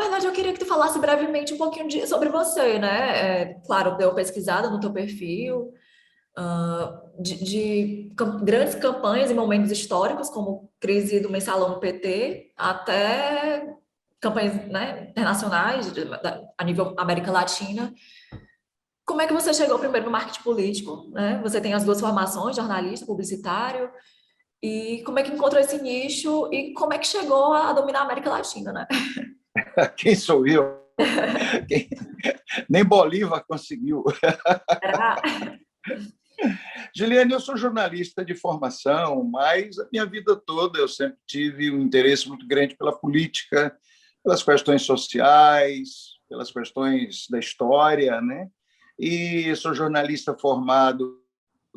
verdade, eu queria que tu falasse brevemente um pouquinho sobre você, né? Claro, deu uma pesquisada no teu perfil, grandes campanhas e momentos históricos, como crise do mensalão no PT, até campanhas, né, internacionais, a nível América Latina. Como é que você chegou primeiro no marketing político, né? Você tem as duas formações, jornalista, publicitário, e como é que encontrou esse nicho e como é que chegou a dominar a América Latina, né? Quem sou eu? Quem... Nem Bolívar conseguiu. Era... Giliane, eu sou jornalista de formação, mas a minha vida toda eu sempre tive um interesse muito grande pela política, pelas questões sociais, pelas questões da história, né? E sou jornalista formado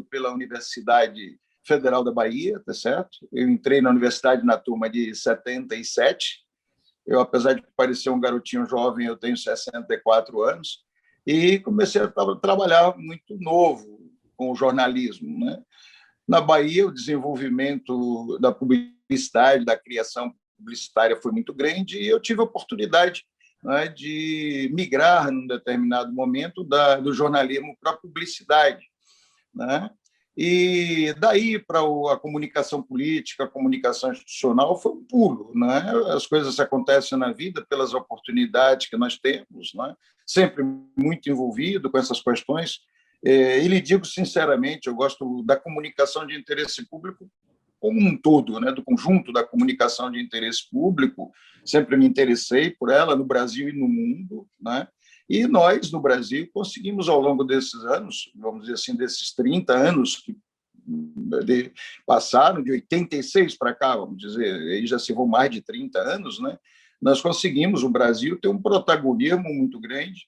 pela Universidade Federal da Bahia, tá certo? Eu entrei na universidade na turma de 77. Eu, apesar de parecer um garotinho jovem, eu tenho 64 anos e comecei a trabalhar muito novo com o jornalismo, né? Na Bahia, o desenvolvimento da publicidade, da criação publicitária foi muito grande e eu tive a oportunidade, né, de migrar, num determinado momento, do jornalismo para a publicidade, né? E daí para a comunicação política, a comunicação institucional, foi um pulo, né? As coisas acontecem na vida pelas oportunidades que nós temos, né? Sempre muito envolvido com essas questões. E lhe digo sinceramente, eu gosto da comunicação de interesse público como um todo, né? Do conjunto da comunicação de interesse público, sempre me interessei por ela no Brasil e no mundo, né? E nós, no Brasil, conseguimos, ao longo desses anos, vamos dizer assim, desses 30 anos que passaram, de 86 para cá, vamos dizer, aí já se vão mais de 30 anos, né? Nós conseguimos, o Brasil, ter um protagonismo muito grande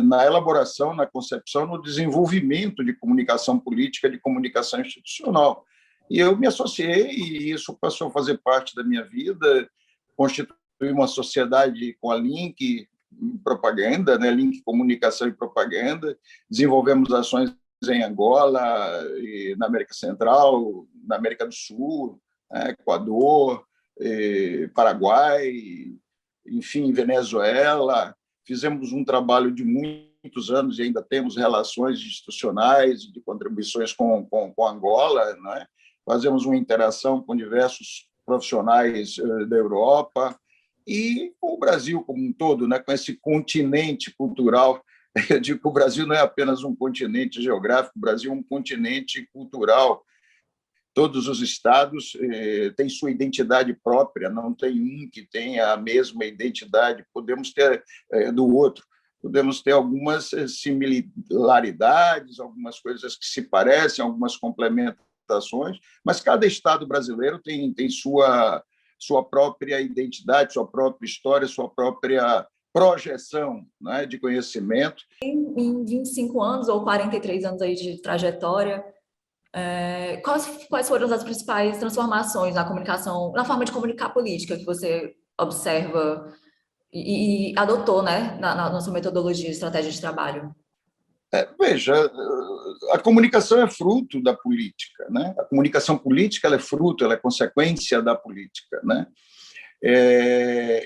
na elaboração, na concepção, no desenvolvimento de comunicação política, de comunicação institucional. E eu me associei, e isso passou a fazer parte da minha vida, constituí uma sociedade com a Link Propaganda, né? Link Comunicação e Propaganda, desenvolvemos ações em Angola, e na América Central, na América do Sul, Equador, Paraguai, enfim, Venezuela. Fizemos um trabalho de muitos anos e ainda temos relações institucionais de contribuições com Angola, né? Fazemos uma interação com diversos profissionais da Europa e com o Brasil como um todo, né? Com esse continente cultural. Eu digo que o Brasil não é apenas um continente geográfico, o Brasil é um continente cultural. Todos os estados têm sua identidade própria, não tem um que tenha a mesma identidade, podemos ter do outro. Podemos ter algumas similaridades, algumas coisas que se parecem, algumas complementações, mas cada estado brasileiro tem sua própria identidade, sua própria história, sua própria projeção, né, de conhecimento. Em 25 anos ou 43 anos aí de trajetória, quais foram as principais transformações na comunicação, na forma de comunicar política que você observa e adotou, né, na sua metodologia e estratégia de trabalho? Veja, a comunicação é fruto da política, né? A comunicação política ela é fruto, ela é consequência da política, né?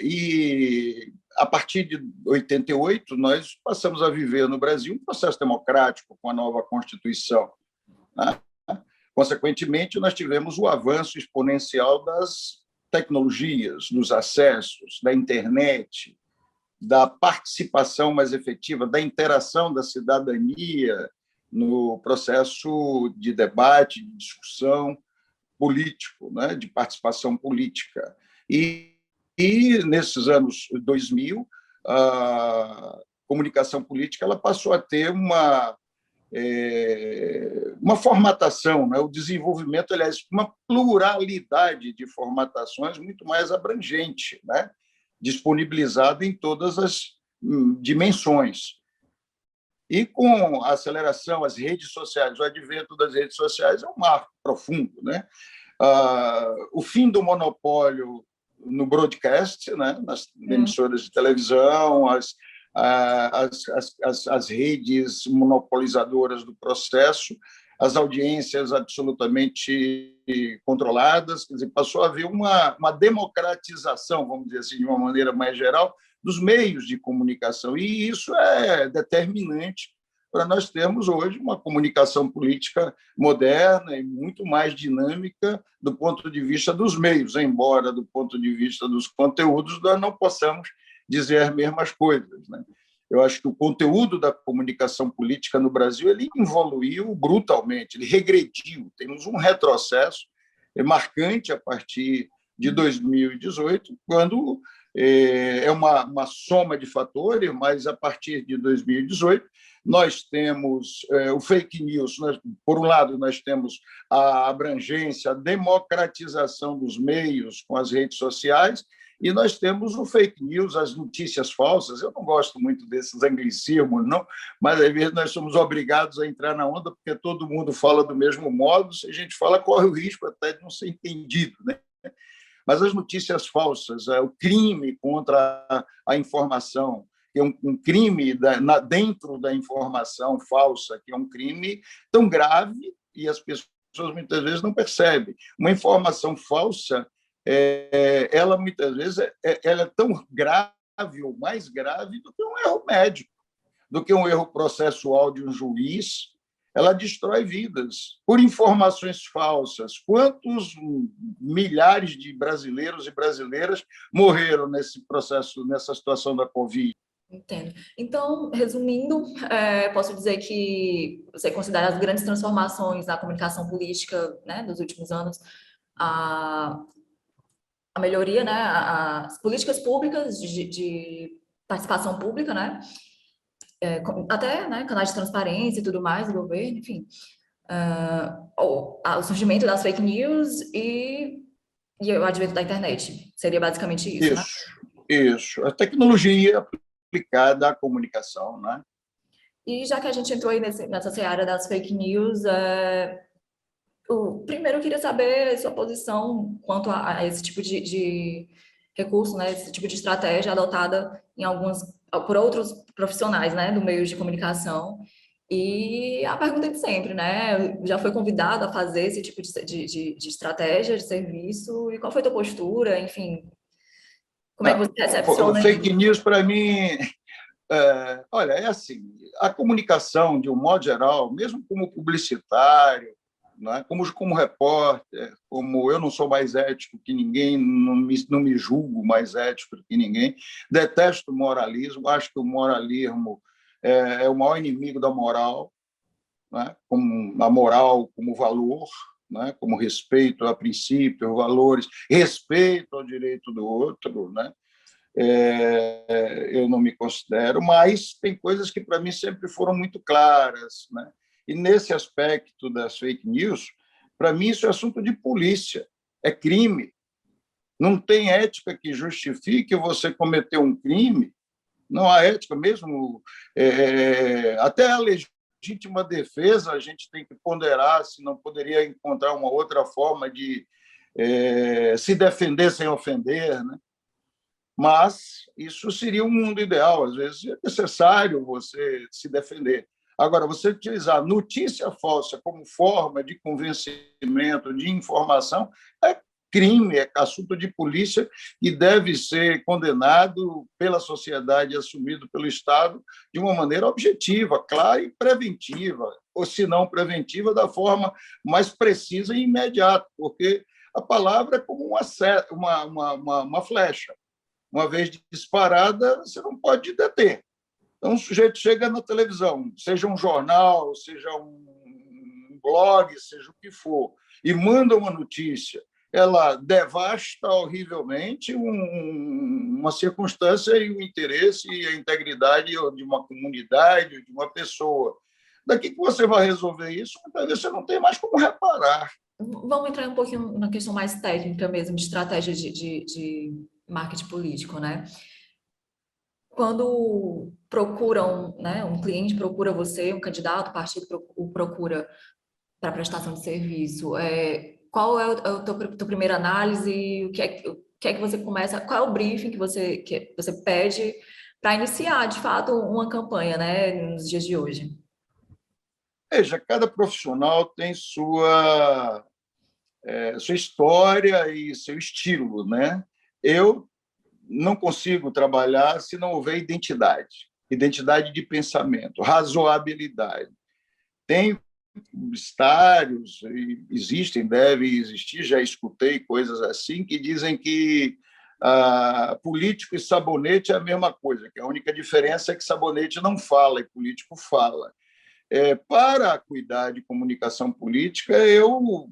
E a partir de 88 nós passamos a viver no Brasil um processo democrático com a nova Constituição, né? Consequentemente, nós tivemos o avanço exponencial das tecnologias, dos acessos, da internet, da participação mais efetiva, da interação da cidadania no processo de debate, de discussão político, né, de participação política. E nesses anos 2000, a comunicação política ela passou a ter uma formatação, né? O desenvolvimento, aliás, uma pluralidade de formatações muito mais abrangente, né? Disponibilizada em todas as dimensões. E com a aceleração, as redes sociais, o advento das redes sociais é um marco profundo, né? O fim do monopólio no broadcast, né? Nas emissoras de televisão, as redes monopolizadoras do processo, as audiências absolutamente controladas, quer dizer, passou a haver uma democratização, vamos dizer assim, de uma maneira mais geral, dos meios de comunicação, e isso é determinante para nós termos hoje uma comunicação política moderna e muito mais dinâmica do ponto de vista dos meios, embora do ponto de vista dos conteúdos nós não possamos dizer as mesmas coisas, né? Eu acho que o conteúdo da comunicação política no Brasil ele evoluiu brutalmente, ele regrediu. Temos um retrocesso marcante a partir de 2018, quando é uma soma de fatores, mas a partir de 2018 nós temos o fake news. Por um lado, nós temos a abrangência, a democratização dos meios com as redes sociais, e nós temos o fake news, as notícias falsas. Eu não gosto muito desses anglicismos, não, mas às vezes nós somos obrigados a entrar na onda porque todo mundo fala do mesmo modo. Se a gente fala, corre o risco até de não ser entendido, né? Mas as notícias falsas, o crime contra a informação, que é um crime dentro da informação falsa, que é um crime tão grave e as pessoas muitas vezes não percebem. Uma informação falsa, ela muitas vezes ela é tão grave ou mais grave do que um erro médico, do que um erro processual de um juiz. Ela destrói vidas por informações falsas. Quantos milhares de brasileiros e brasileiras morreram nesse processo, nessa situação da Covid? Entendo. Então, resumindo, posso dizer que você considera as grandes transformações na comunicação política, né, dos últimos anos, a melhoria, né, as políticas públicas de participação pública, né, até, né, canais de transparência e tudo mais do governo, enfim, o surgimento das fake news e o advento da internet. Seria basicamente isso, né? Isso. A tecnologia aplicada à comunicação, né? E já que a gente entrou aí nessa seara das fake news, primeiro eu queria saber a sua posição quanto a esse tipo de recurso, né, esse tipo de estratégia adotada por outros profissionais, né, do meio de comunicação. E a pergunta de sempre, né? Já foi convidado a fazer esse tipo de estratégia, de serviço? E qual foi a tua postura? Enfim, como é que você O recepciona fake isso? news, para mim, olha, é assim, a comunicação, de um modo geral, mesmo como publicitário, né, como repórter, como eu não sou mais ético que ninguém, não me julgo mais ético que ninguém, detesto o moralismo, acho que o moralismo é o maior inimigo da moral, né, como a moral como valor, né, como respeito a princípios, valores, respeito ao direito do outro, né? Eu não me considero, mas tem coisas que para mim sempre foram muito claras, né? E nesse aspecto das fake news, para mim isso é assunto de polícia, é crime. Não tem ética que justifique você cometer um crime. Não há ética mesmo. Até a legítima defesa a gente tem que ponderar se não poderia encontrar uma outra forma de se defender sem ofender, né? Mas isso seria um mundo ideal. Às vezes é necessário você se defender. Agora, você utilizar notícia falsa como forma de convencimento, de informação, é crime, é assunto de polícia e deve ser condenado pela sociedade, assumido pelo Estado de uma maneira objetiva, clara e preventiva, ou se não preventiva, da forma mais precisa e imediata, porque a palavra é como uma flecha. Uma vez disparada, você não pode deter. Então, o sujeito chega na televisão, seja um jornal, seja um blog, seja o que for, e manda uma notícia, ela devasta horrivelmente uma circunstância e o interesse e a integridade de uma comunidade, de uma pessoa. Daqui que você vai resolver isso, muitas vezes você não tem mais como reparar. Vamos entrar um pouquinho na questão mais técnica mesmo, de estratégia de marketing político, né? Quando procuram, né, um cliente procura você, um candidato, o partido o procura para prestação de serviço, qual é a tua primeira análise? O que é que você começa? Qual é o briefing que você pede para iniciar, de fato, uma campanha, né, nos dias de hoje? Veja, cada profissional tem sua história e seu estilo, né? Eu não consigo trabalhar se não houver identidade de pensamento, razoabilidade. Tem publicitários, existem, devem existir, já escutei coisas assim, que dizem que político e sabonete é a mesma coisa, que a única diferença é que sabonete não fala e político fala. Para cuidar de comunicação política, eu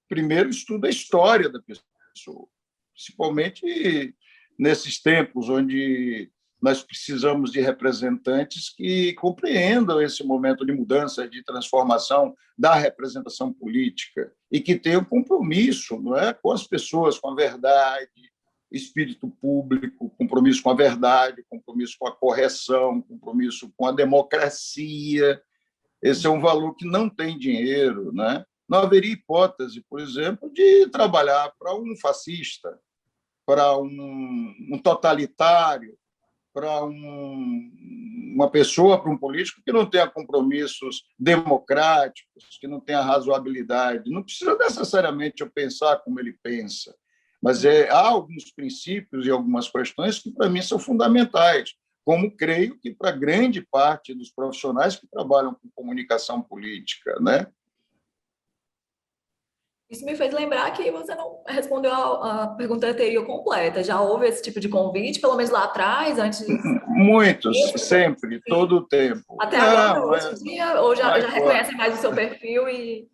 primeiro estudo a história da pessoa, principalmente nesses tempos onde nós precisamos de representantes que compreendam esse momento de mudança, de transformação da representação política e que tenham compromisso, não é, com as pessoas, com a verdade, espírito público, compromisso com a verdade, compromisso com a correção, compromisso com a democracia. Esse é um valor que não tem dinheiro, né? Não haveria hipótese, por exemplo, de trabalhar para um fascista, para um totalitário, para uma pessoa, para um político que não tenha compromissos democráticos, que não tenha razoabilidade. Não precisa necessariamente eu pensar como ele pensa, mas há alguns princípios e algumas questões que, para mim, são fundamentais, como creio que para grande parte dos profissionais que trabalham com comunicação política, né? Isso me fez lembrar que você não respondeu a pergunta anterior completa. Já houve esse tipo de convite, pelo menos lá atrás, antes Muitos, disso? sempre, todo o tempo. Até agora, Não, hoje em dia, ou não já, há já hipótese. reconhecem mais o seu perfil e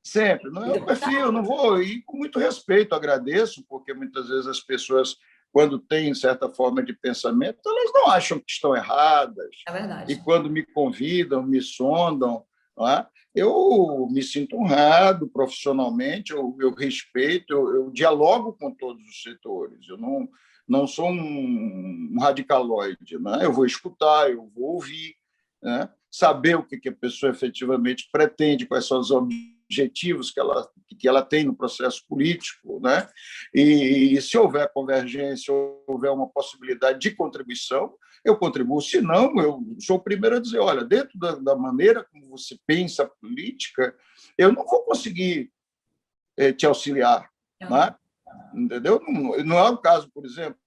Sempre, não é o perfil, eu não vou, e com muito respeito, agradeço, porque muitas vezes as pessoas, quando têm certa forma de pensamento, elas não acham que estão erradas, é e verdade. quando me convidam, me sondam, não é? Eu me sinto honrado profissionalmente, eu respeito, eu dialogo com todos os setores, eu não sou um radicaloide, né? Eu vou escutar, eu vou ouvir, né? Saber o que a pessoa efetivamente pretende, quais são os objetivos que ela tem no processo político, né? E se houver convergência, houver uma possibilidade de contribuição, eu contribuo. Se não, eu sou o primeiro a dizer, olha, dentro da maneira como você pensa a política, eu não vou conseguir te auxiliar, né? Entendeu? Não é o caso, por exemplo,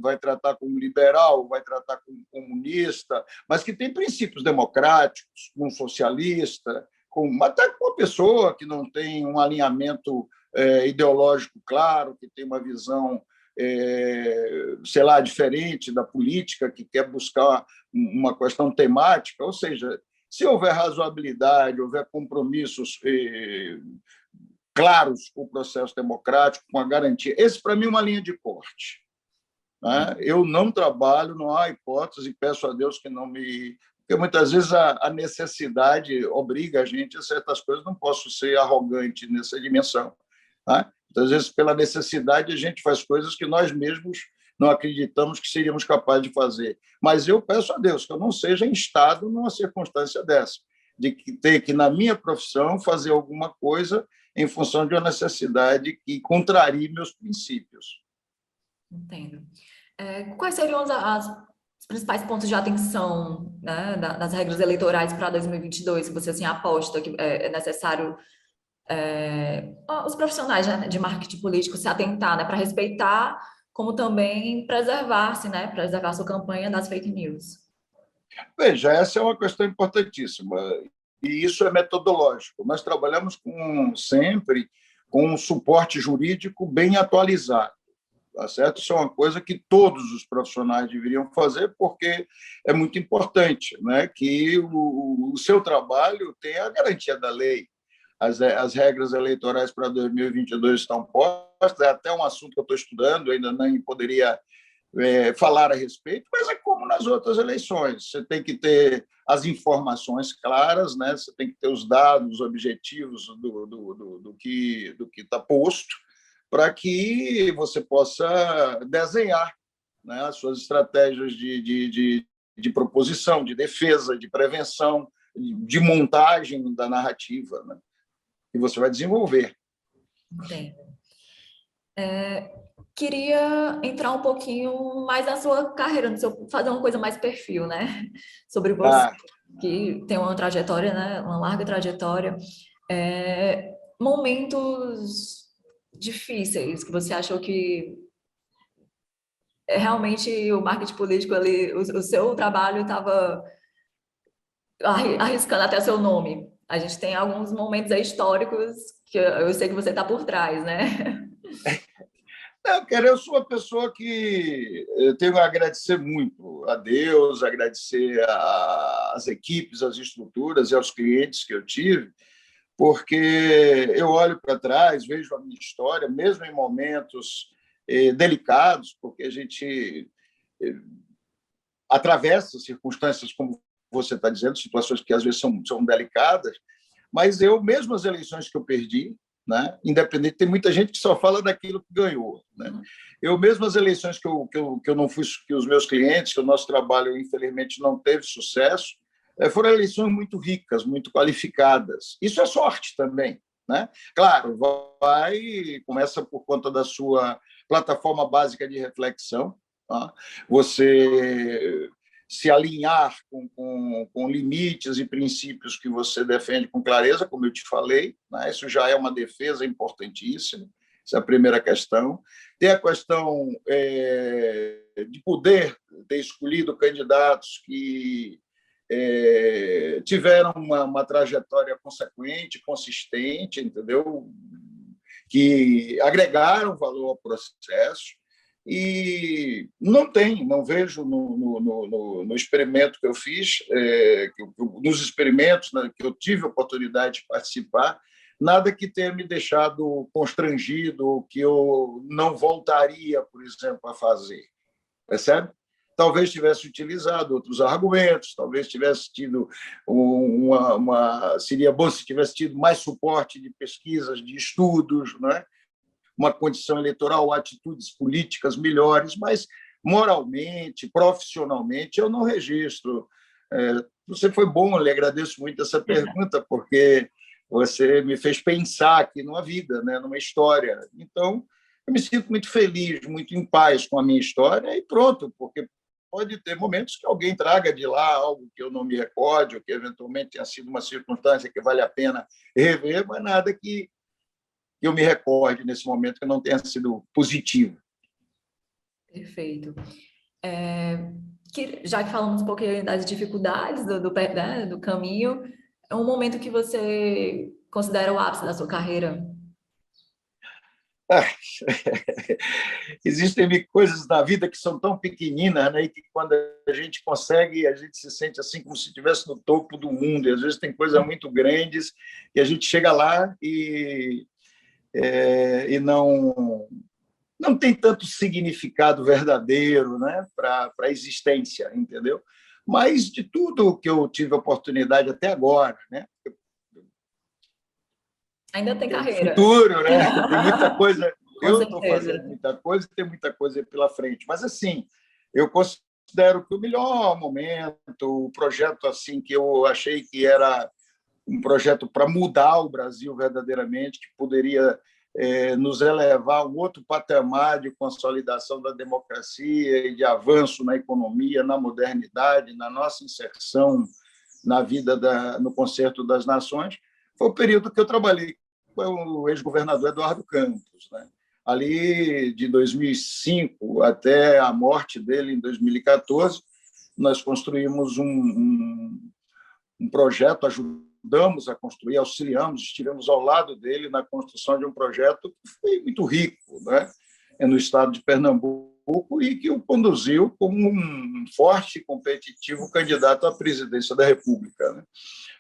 vai tratar como liberal, vai tratar como comunista, mas que tem princípios democráticos, como socialista, até com uma pessoa que não tem um alinhamento ideológico claro, que tem uma visão, sei lá, diferente da política, que quer buscar uma questão temática, ou seja, se houver razoabilidade, houver compromissos claros com o processo democrático, com a garantia. Esse, para mim, é uma linha de corte. Né? Eu não trabalho, não há hipótese, peço a Deus que não me. Porque muitas vezes a necessidade obriga a gente a certas coisas, não posso ser arrogante nessa dimensão. Né? Muitas vezes, pela necessidade, a gente faz coisas que nós mesmos não acreditamos que seríamos capazes de fazer. Mas eu peço a Deus que eu não seja instado numa circunstância dessa, de ter que, na minha profissão, fazer alguma coisa em função de uma necessidade que contrarie meus princípios. Entendo. Quais seriam os principais pontos de atenção, né, das regras eleitorais para 2022 que você assim, aposta que é necessário os profissionais, né, de marketing político se atentar, né, para respeitar, como também preservar-se, né, preservar sua campanha das fake news? Veja, essa é uma questão importantíssima, e isso é metodológico. Nós trabalhamos sempre com um suporte jurídico bem atualizado. Tá certo? Isso é uma coisa que todos os profissionais deveriam fazer, porque é muito importante, né, que o seu trabalho tenha a garantia da lei. As regras eleitorais para 2022 estão postas, é até um assunto que eu estou estudando, ainda nem poderia falar a respeito, mas é como nas outras eleições. Você tem que ter as informações claras, né? Você tem que ter os dados objetivos do que está posto, para que você possa desenhar, né, as suas estratégias de proposição, de defesa, de prevenção, de montagem da narrativa, né, que você vai desenvolver. Entendo. Queria entrar um pouquinho mais na sua carreira, no seu, fazer uma coisa mais perfil, né? Sobre você. Tá? que tem uma trajetória, né, uma larga trajetória, momentos difíceis que você achou que realmente o marketing político ali, o seu trabalho estava arriscando até seu nome. A gente tem alguns momentos aí históricos que eu sei que você está por trás, né? Eu sou uma pessoa que eu tenho a agradecer muito a Deus, agradecer às equipes, às estruturas e aos clientes que eu tive, porque eu olho para trás, vejo a minha história, mesmo em momentos delicados, porque a gente atravessa circunstâncias como você está dizendo, situações que às vezes são delicadas, mas eu, mesmo as eleições que eu perdi, né, independente, tem muita gente que só fala daquilo que ganhou. Né? Eu, mesmo as eleições que eu não fui, que os meus clientes, que o nosso trabalho, infelizmente, não teve sucesso, foram eleições muito ricas, muito qualificadas. Isso é sorte também. Né? Claro, começa por conta da sua plataforma básica de reflexão, tá? Você se alinhar com limites e princípios que você defende com clareza, como eu te falei, né? Isso já é uma defesa importantíssima, essa é a primeira questão. Tem a questão de poder ter escolhido candidatos que tiveram uma trajetória consequente, consistente, entendeu? Que agregaram valor ao processo. E não vejo no experimento que eu fiz, nos experimentos, né, que eu tive a oportunidade de participar, nada que tenha me deixado constrangido, que eu não voltaria, por exemplo, a fazer. Percebe? Talvez tivesse utilizado outros argumentos, talvez tivesse tido seria bom se tivesse tido mais suporte de pesquisas, de estudos, né? Uma condição eleitoral, atitudes políticas melhores, mas moralmente, profissionalmente, eu não registro. Você foi bom, eu lhe agradeço muito essa pergunta, porque você me fez pensar aqui numa vida, né, numa história. Então, eu me sinto muito feliz, muito em paz com a minha história e pronto, porque pode ter momentos que alguém traga de lá algo que eu não me recorde, ou que eventualmente tenha sido uma circunstância que vale a pena rever, mas nada que eu me recorde nesse momento que não tenha sido positivo. Perfeito. Já que falamos um pouquinho das dificuldades né, do caminho, é um momento que você considera o ápice da sua carreira? Existem coisas na vida que são tão pequeninas, né, e que quando a gente consegue, a gente se sente assim como se estivesse no topo do mundo. E às vezes tem coisas muito grandes e a gente chega lá e não tem tanto significado verdadeiro, né, para a existência, entendeu? Mas de tudo que eu tive a oportunidade até agora, né, Ainda tem carreira. futuro, né? Tem muita coisa. Com Eu estou certeza. fazendo muita coisa e tem muita coisa pela frente. Mas assim, eu considero que o melhor momento, o projeto assim que eu achei que era um projeto para mudar o Brasil verdadeiramente, que poderia nos elevar a um outro patamar de consolidação da democracia e de avanço na economia, na modernidade, na nossa inserção na vida no concerto das nações, foi o período que eu trabalhei com o ex-governador Eduardo Campos, né? Ali de 2005 até a morte dele em 2014, nós construímos um projeto, ajudamos a construir, auxiliamos, estivemos ao lado dele na construção de um projeto que foi muito rico, né? No estado de Pernambuco e que o conduziu como um forte e competitivo candidato à presidência da República. Né?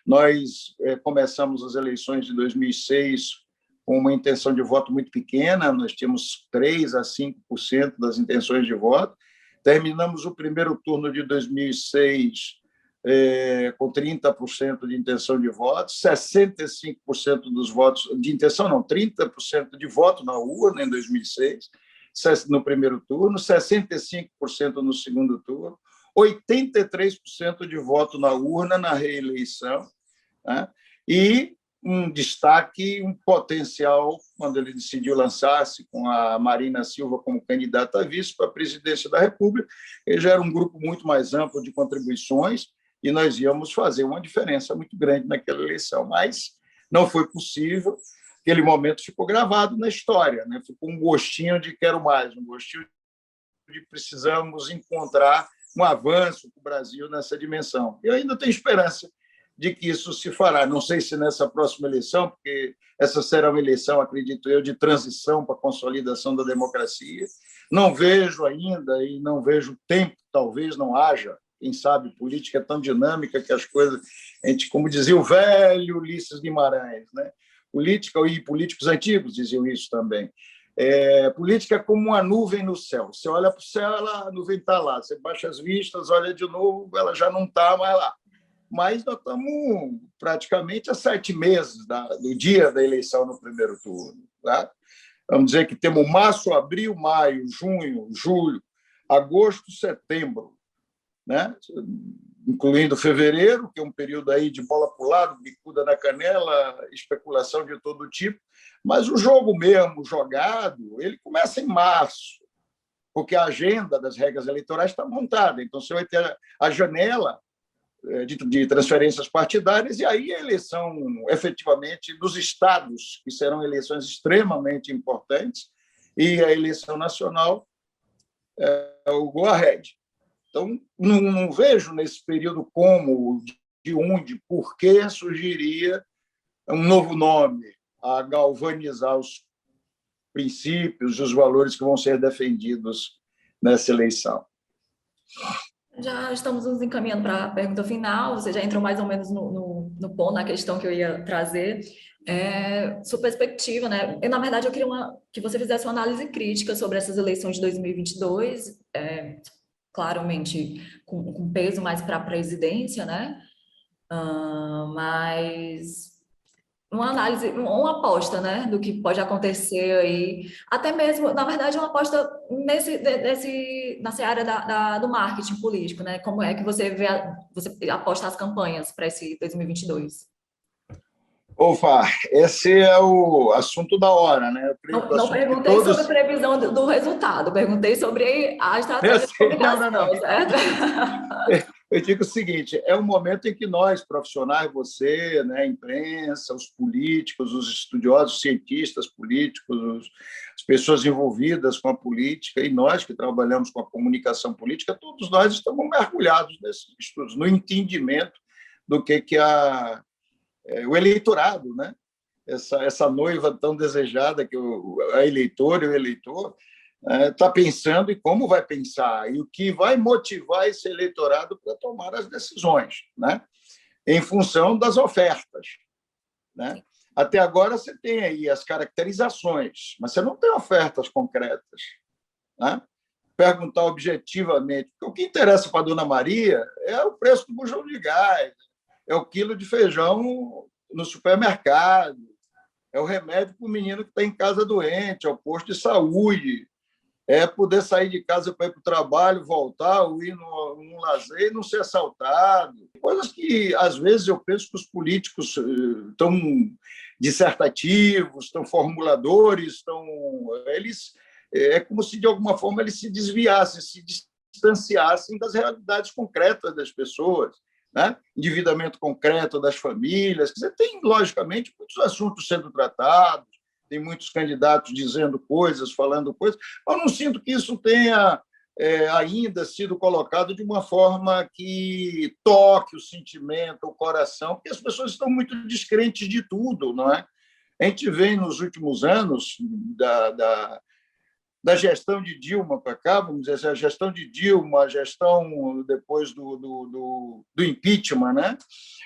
Nós começamos as eleições de 2006 com uma intenção de voto muito pequena, nós tínhamos 3% a 5% das intenções de voto. Terminamos o primeiro turno de 2006 com 30% de intenção de voto, 65% dos votos de intenção, não, 30% de voto na urna em 2006, no primeiro turno, 65% no segundo turno, 83% de voto na urna na reeleição, né? E um destaque, um potencial, quando ele decidiu lançar-se com a Marina Silva como candidata a vice para a presidência da República, ele já era um grupo muito mais amplo de contribuições e nós íamos fazer uma diferença muito grande naquela eleição. Mas não foi possível. Aquele momento ficou gravado na história, né? Ficou um gostinho de quero mais, um gostinho de precisamos encontrar um avanço para o Brasil nessa dimensão. Eu ainda tenho esperança de que isso se fará. Não sei se nessa próxima eleição, porque essa será uma eleição, acredito eu, de transição para a consolidação da democracia. Não vejo ainda e não vejo tempo, talvez não haja. Quem sabe, política é tão dinâmica que as coisas... A gente, como dizia o velho Ulisses Guimarães, né? Política, e políticos antigos diziam isso também. Política é como uma nuvem no céu. Você olha para o céu, a nuvem está lá. Você baixa as vistas, olha de novo, ela já não está mais lá. Mas nós estamos praticamente há 7 meses do dia da eleição no primeiro turno. Tá? Vamos dizer que temos março, abril, maio, junho, julho, agosto, setembro, né? Incluindo fevereiro, que é um período aí de bola para o lado, bicuda na canela, especulação de todo tipo. Mas o jogo mesmo, jogado, ele começa em março, porque a agenda das regras eleitorais está montada. Então, você vai ter a janela de transferências partidárias e aí a eleição, efetivamente, dos estados, que serão eleições extremamente importantes, e a eleição nacional é o go-ahead. Então, não vejo nesse período como, de onde, por que surgiria um novo nome a galvanizar os princípios e os valores que vão ser defendidos nessa eleição. Já estamos nos encaminhando para a pergunta final, você já entrou mais ou menos no ponto, na questão que eu ia trazer. Sua perspectiva, né? Na verdade, eu queria que você fizesse uma análise crítica sobre essas eleições de 2022, claramente com peso mais para a presidência, né? Mas uma análise, uma aposta, né, do que pode acontecer aí, até mesmo, na verdade, uma aposta nessa área do marketing político, né? Como é que você vê, você aposta as campanhas para esse 2022? Opa, esse é o assunto da hora, né? Eu creio que o Não assunto que perguntei sobre a todos... previsão do resultado, perguntei sobre a Eu estratégia de sei, não. comunicação, certo? Eu digo o seguinte, é um momento em que nós, profissionais, você, né, a imprensa, os políticos, os estudiosos, os cientistas políticos, as pessoas envolvidas com a política e nós que trabalhamos com a comunicação política, todos nós estamos mergulhados nesses estudos, no entendimento do que o eleitorado, né? Essa noiva tão desejada que a eleitora e o eleitor está pensando e como vai pensar e o que vai motivar esse eleitorado para tomar as decisões, né? Em função das ofertas, né? Até agora você tem aí as caracterizações, mas você não tem ofertas concretas, né? Perguntar objetivamente, porque o que interessa para a dona Maria é o preço do bujão de gás, é o quilo de feijão no supermercado, é o remédio para o menino que está em casa doente, é o posto de saúde, é poder sair de casa para ir para o trabalho, voltar, ou ir num lazer e não ser assaltado. Coisas que, às vezes, eu penso que os políticos estão dissertativos, estão formuladores, é como se, de alguma forma, eles se desviassem, se distanciassem das realidades concretas das pessoas, né? Endividamento concreto das famílias. Quer dizer, tem, logicamente, muitos assuntos sendo tratados, tem muitos candidatos dizendo coisas, falando coisas, mas não sinto que isso tenha ainda sido colocado de uma forma que toque o sentimento, o coração, porque as pessoas estão muito descrentes de tudo, não é? A gente vem nos últimos anos da gestão de Dilma para cá, vamos dizer assim, a gestão de Dilma, a gestão depois do impeachment, né?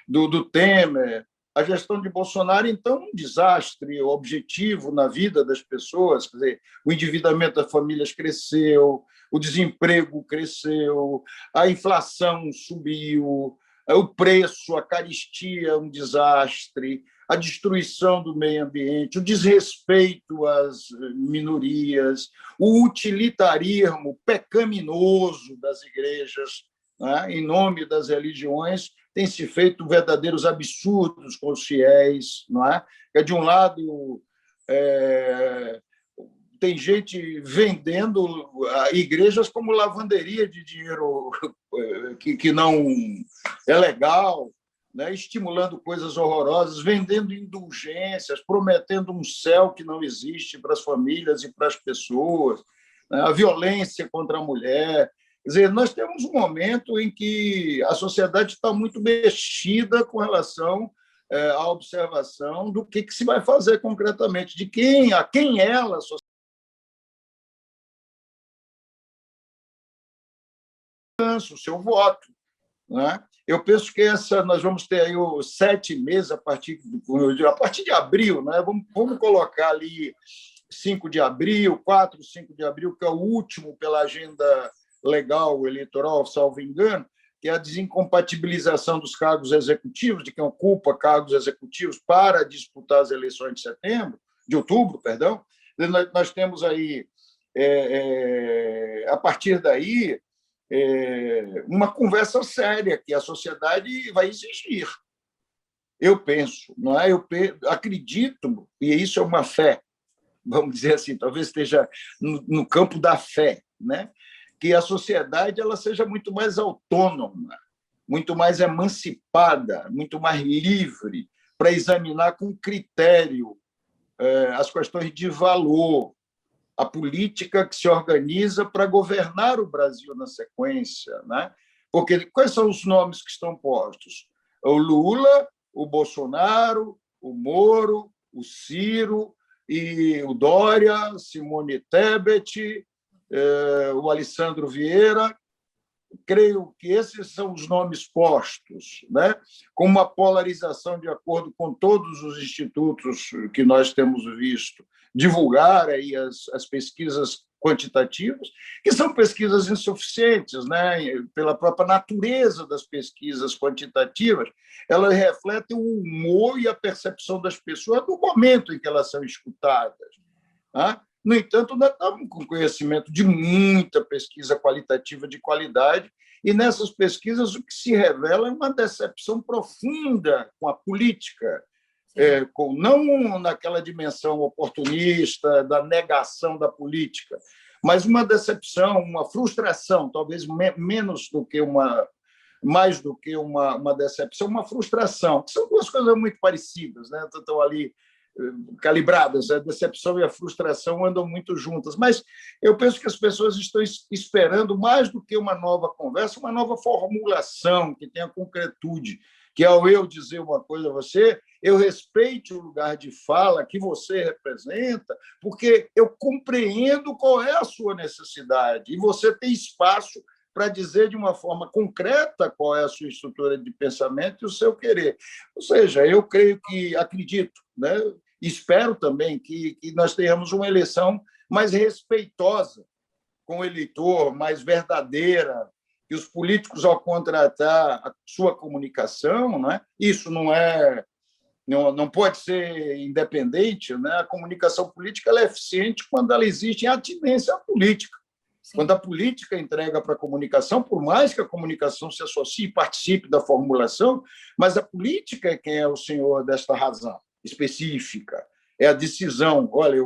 do Temer, a gestão de Bolsonaro, então, um desastre objetivo na vida das pessoas. Quer dizer, o endividamento das famílias cresceu, o desemprego cresceu, a inflação subiu, o preço, a carestia, um desastre, a destruição do meio ambiente, o desrespeito às minorias, o utilitarismo pecaminoso das igrejas, né, em nome das religiões, tem se feito verdadeiros absurdos com os fiéis, não é? De um lado, tem gente vendendo igrejas como lavanderia de dinheiro que é legal, né? Estimulando coisas horrorosas, vendendo indulgências, prometendo um céu que não existe para as famílias e para as pessoas, né? A violência contra a mulher. Quer dizer, nós temos um momento em que a sociedade está muito mexida com relação à observação do que se vai fazer concretamente, a quem ela, o seu voto. Né? Eu penso que nós vamos ter aí os 7 meses a partir de abril, né? Vamos colocar ali 5 de abril, 4, 5 de abril, que é o último pela agenda legal eleitoral, salvo engano, que é a desincompatibilização dos cargos executivos, de quem ocupa cargos executivos para disputar as eleições de outubro, perdão. Nós temos aí, a partir daí, uma conversa séria que a sociedade vai exigir. Eu penso, não é? Eu acredito, e isso é uma fé, vamos dizer assim, talvez esteja no campo da fé, né? Que a sociedade ela seja muito mais autônoma, muito mais emancipada, muito mais livre para examinar com critério as questões de valor, a política que se organiza para governar o Brasil na sequência, né? Porque quais são os nomes que estão postos? O Lula, o Bolsonaro, o Moro, o Ciro e o Dória, Simone Tebet, o Alessandro Vieira. Creio que esses são os nomes postos, né? Com uma polarização de acordo com todos os institutos que nós temos visto divulgar aí as pesquisas quantitativas, que são pesquisas insuficientes, né? Pela própria natureza das pesquisas quantitativas, elas refletem o humor e a percepção das pessoas no momento em que elas são escutadas. Tá? No entanto, nós estamos com conhecimento de muita pesquisa qualitativa de qualidade, e nessas pesquisas o que se revela é uma decepção profunda com a política, não naquela dimensão oportunista da negação da política, mas uma decepção, uma frustração, talvez menos do que mais do que uma decepção, uma frustração, que são duas coisas muito parecidas, né? Estão ali calibradas, a decepção e a frustração andam muito juntas, mas eu penso que as pessoas estão esperando mais do que uma nova conversa, uma nova formulação que tenha concretude, que ao eu dizer uma coisa a você, eu respeite o lugar de fala que você representa, porque eu compreendo qual é a sua necessidade, e você tem espaço para dizer de uma forma concreta qual é a sua estrutura de pensamento e o seu querer. Ou seja, eu acredito, né? Espero também que nós tenhamos uma eleição mais respeitosa com o eleitor, mais verdadeira, que os políticos, ao contratar a sua comunicação, né? Isso não pode ser independente, né? A comunicação política ela é eficiente quando ela existe em atinência à política. Sim. Quando a política entrega para a comunicação, por mais que a comunicação se associe e participe da formulação, mas a política é quem é o senhor desta razão específica, é a decisão. Olha,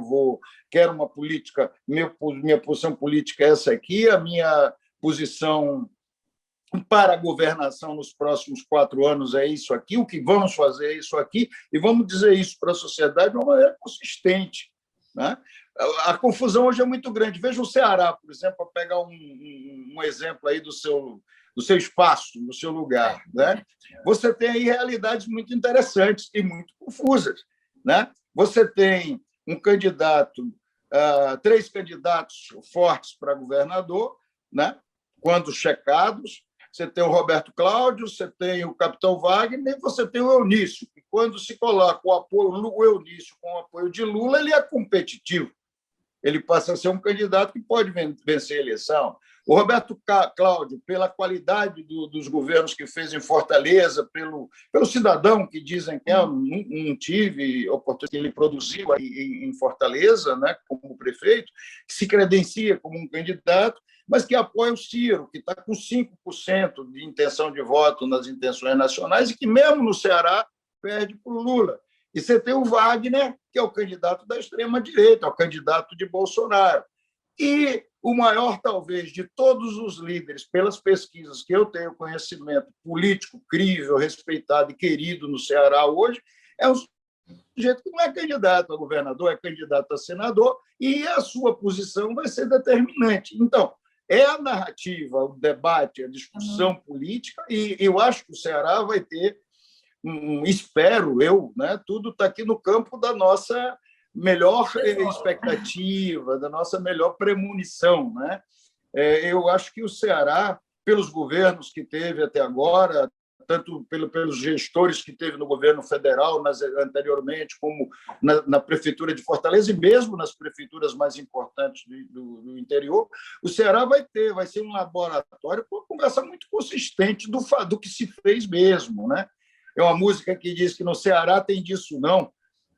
quero uma política, minha posição política é essa aqui, a minha posição para a governação nos próximos 4 anos é isso aqui, o que vamos fazer é isso aqui, e vamos dizer isso para a sociedade de uma maneira consistente. Né? A confusão hoje é muito grande. Veja o Ceará, por exemplo, para pegar um exemplo aí do seu espaço, do seu lugar. Né? Você tem aí realidades muito interessantes e muito confusas. Né? Você tem um candidato, 3 candidatos fortes para governador, né? Quando checados. Você tem o Roberto Cláudio, você tem o capitão Wagner, e você tem o Eunício, que quando se coloca o Eunício com o apoio de Lula, ele é competitivo. Ele passa a ser um candidato que pode vencer a eleição. O Roberto Cláudio, pela qualidade dos governos que fez em Fortaleza, pelo cidadão que dizem que não tive oportunidade, ele produziu em Fortaleza, né, como prefeito, que se credencia como um candidato, mas que apoia o Ciro, que está com 5% de intenção de voto nas intenções nacionais e que, mesmo no Ceará, perde para o Lula. E você tem o Wagner, que é o candidato da extrema-direita, é o candidato de Bolsonaro. E o maior, talvez, de todos os líderes, pelas pesquisas que eu tenho conhecimento, político, crível, respeitado e querido no Ceará hoje, é um sujeito que não é candidato a governador, é candidato a senador, e a sua posição vai ser determinante. Então, é a narrativa, o debate, a discussão política, e eu acho que o Ceará vai ter, espero eu, né, tudo está aqui no campo da nossa melhor expectativa, da nossa melhor premonição. Né? Eu acho que o Ceará, pelos governos que teve até agora, tanto pelos gestores que teve no governo federal anteriormente, como na Prefeitura de Fortaleza, e mesmo nas prefeituras mais importantes do interior, o Ceará vai ser um laboratório com uma conversa muito consistente do que se fez mesmo. Né? É uma música que diz que no Ceará tem disso não,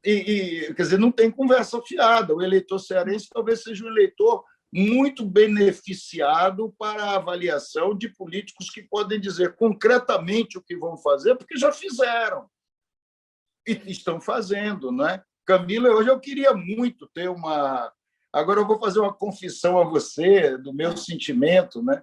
quer dizer, não tem conversa fiada. O eleitor cearense talvez seja um eleitor muito beneficiado para a avaliação de políticos que podem dizer concretamente o que vão fazer, porque já fizeram e estão fazendo. Né? Camila, hoje eu queria muito ter uma... Agora eu vou fazer uma confissão a você do meu sentimento, né?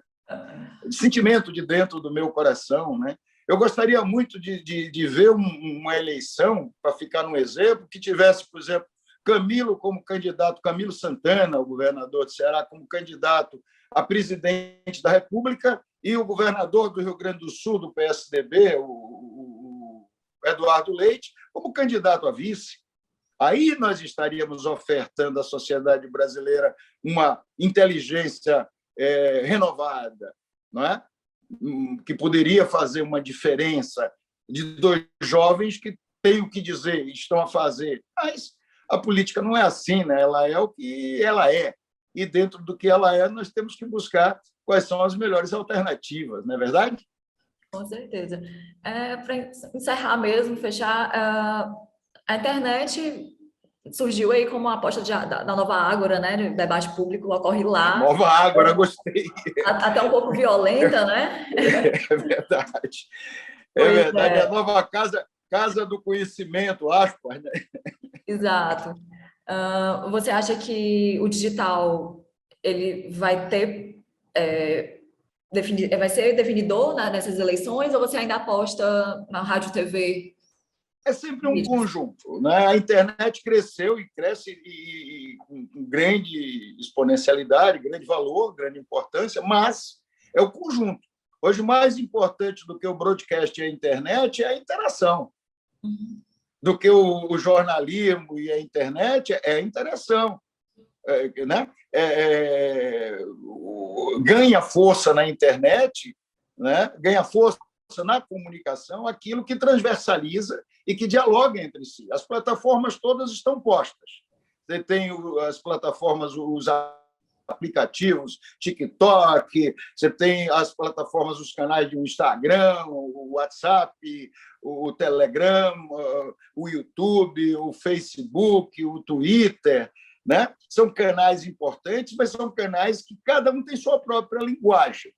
Sentimento de dentro do meu coração. Né? Eu gostaria muito de ver uma eleição, para ficar no exemplo, que tivesse, por exemplo, Camilo como candidato, Camilo Santana, o governador de Ceará, como candidato a presidente da República, e o governador do Rio Grande do Sul, do PSDB, o Eduardo Leite, como candidato a vice. Aí nós estaríamos ofertando à sociedade brasileira uma inteligência renovada, não é? Que poderia fazer uma diferença de dois jovens que têm o que dizer, estão a fazer. Mas a política não é assim, né? Ela é o que ela é. E dentro do que ela é, nós temos que buscar quais são as melhores alternativas, não é verdade? Com certeza. Para encerrar mesmo, fechar, a internet surgiu aí como uma aposta da nova Ágora, né? O debate público ocorre lá. Nova Ágora, gostei. Até um pouco violenta, né? É verdade. É Pois verdade. A é, nova casa do conhecimento, aspas, né? exato. Você acha que o digital ele vai ter vai ser definidor, né, nessas eleições, ou você ainda aposta na rádio e TV? É sempre um conjunto. Né? A internet cresceu e cresce com grande exponencialidade, grande valor, grande importância, mas é o conjunto. Hoje, mais importante do que o broadcast e a internet é a interação. Do que o jornalismo e a internet é a interação. Né? Ganha força na internet, né? Ganha força na comunicação, aquilo que transversaliza e que dialoga entre si. As plataformas todas estão postas. Você tem as plataformas, os aplicativos, TikTok, você tem as plataformas, os canais de Instagram, o WhatsApp, o Telegram, o YouTube, o Facebook, o Twitter. Né? São canais importantes, mas são canais que cada um tem sua própria linguagem.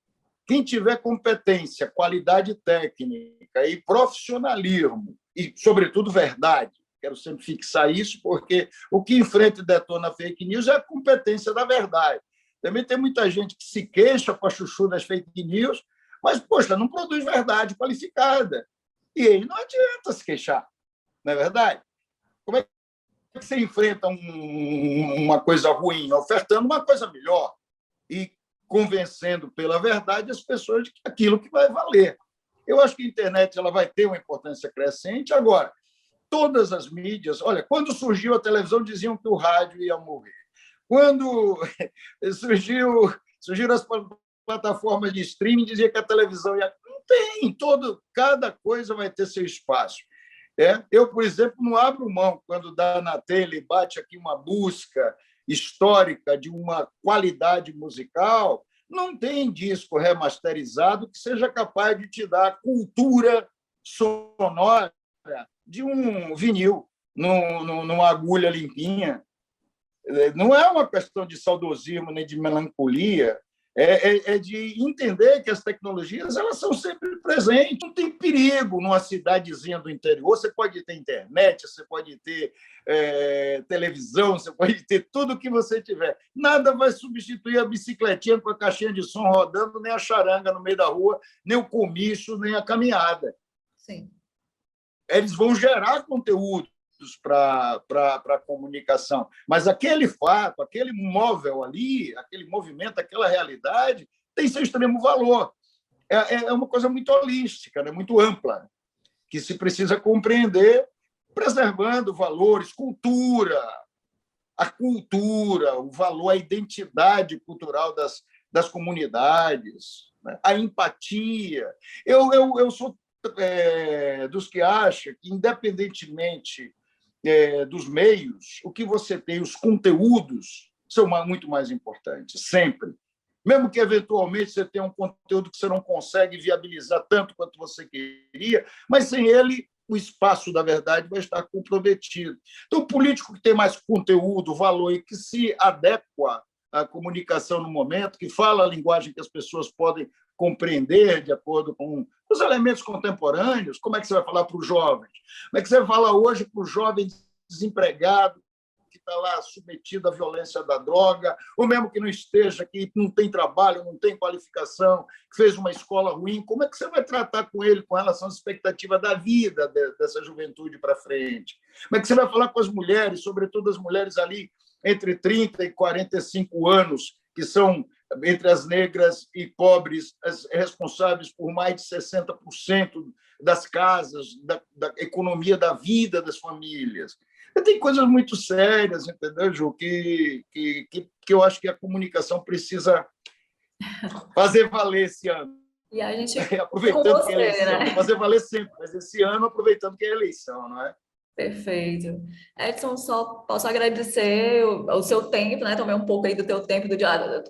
Quem tiver competência, qualidade técnica e profissionalismo, e, sobretudo, verdade, quero sempre fixar isso, porque o que enfrenta e detona fake news é a competência da verdade. Também tem muita gente que se queixa com a chuchu das fake news, mas, poxa, não produz verdade qualificada. E aí não adianta se queixar, não é verdade? Como é que você enfrenta uma coisa ruim? Ofertando uma coisa melhor e convencendo pela verdade as pessoas de que aquilo que vai valer. Eu acho que a internet ela vai ter uma importância crescente. Agora, todas as mídias... Olha, quando surgiu a televisão, diziam que o rádio ia morrer. Quando surgiram as plataformas de streaming, dizia que a televisão ia... Não tem, cada coisa vai ter seu espaço. Eu, por exemplo, não abro mão quando dá na tele, bate aqui uma busca histórica de uma qualidade musical, não tem disco remasterizado que seja capaz de te dar a cultura sonora de um vinil, numa agulha limpinha. Não é uma questão de saudosismo nem de melancolia, É de entender que as tecnologias elas são sempre presentes. Não tem perigo numa cidadezinha do interior. Você pode ter internet, você pode ter televisão, você pode ter tudo o que você tiver. Nada vai substituir a bicicletinha com a caixinha de som rodando, nem a charanga no meio da rua, nem o comício, nem a caminhada. Sim. Eles vão gerar conteúdos para a comunicação, mas aquele fato, aquele móvel ali, aquele movimento, aquela realidade tem seu extremo valor. É uma coisa muito holística, né? Muito ampla, que se precisa compreender, preservando valores, a cultura, o valor, a identidade cultural das comunidades, né? A empatia. Eu sou dos que acham que, independentemente dos meios, o que você tem, os conteúdos, são muito mais importantes, sempre. Mesmo que, eventualmente, você tenha um conteúdo que você não consegue viabilizar tanto quanto você queria, mas sem ele, o espaço da verdade vai estar comprometido. Então, o político que tem mais conteúdo, valor e que se adequa à comunicação no momento, que fala a linguagem que as pessoas podem compreender de acordo com os elementos contemporâneos, como é que você vai falar para os jovens? Como é que você vai falar hoje para o jovem desempregado que está lá submetido à violência da droga, ou mesmo que não esteja, que não tem trabalho, não tem qualificação, que fez uma escola ruim, como é que você vai tratar com ele com relação à expectativa da vida dessa juventude para frente? Como é que você vai falar com as mulheres, sobretudo as mulheres ali entre 30 e 45 anos, que são, entre as negras e pobres, as responsáveis por mais de 60% das casas, da economia da vida das famílias? Tem coisas muito sérias, entendeu, Ju, que eu acho que a comunicação precisa fazer valer esse ano. E a gente com Aproveitando que é você, eleição, né? fazer valer sempre, mas esse ano aproveitando que é eleição, não é? Perfeito. Edson, só posso agradecer o seu tempo, né? Tomei um pouco aí do teu tempo do dia,